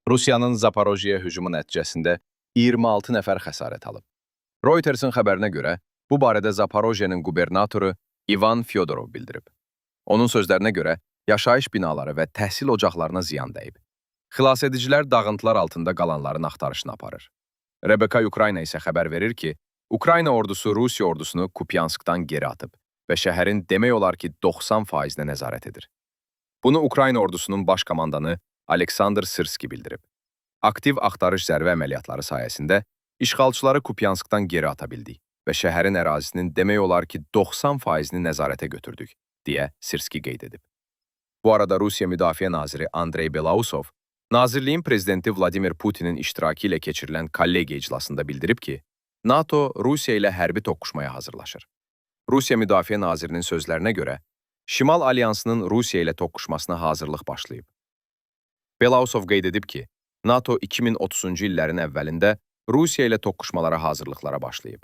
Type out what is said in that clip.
Rusiyanın Zaporojye hücumu nəticəsində 26 nəfər xəsarət alıb. Reutersin xəbərinə görə, bu barədə Zaporojyenin qubernatoru İvan Fyodorov bildirib. Onun sözlərinə görə, yaşayış binaları və təhsil ocaqlarına ziyan dəyib. Xilasedicilər dağıntılar altında qalanların axtarışını aparır. RBK Ukrayna isə xəbər verir ki, Ukrayna ordusu Rusiya ordusunu Kupyanskdan geri atıb və şəhərin demək olar ki, 90%-nə nəzarət edir. Bunu Ukrayna ordusunun baş komandanı Aleksandr Sırski bildirib. Aktiv axtarış zərbə əməliyyatları sayəsində işğalçıları Kupyanskdan geri ata bildik və şəhərin ərazisinin demək olar ki, 90%-ni nəzarətə götürdük, deyə Sırski qeyd edib. Bu arada Rusiya Müdafiə naziri Andrey Belausov, Nazirliyin prezidenti Vladimir Putinin iştirakı ilə keçirilən kollegiya iclasında bildirib ki, NATO Rusiya ilə hərbi toqquşmaya hazırlaşır. Rusiya Müdafiə nazirinin sözlərinə görə, Şimal Alyansının Rusiya ilə toqquşmasına hazırlıq başlayıb. Belausov qeyd edib ki, NATO 2030-cu illərin əvvəlində Rusiya ilə toqquşmalara hazırlıqlara başlayıb.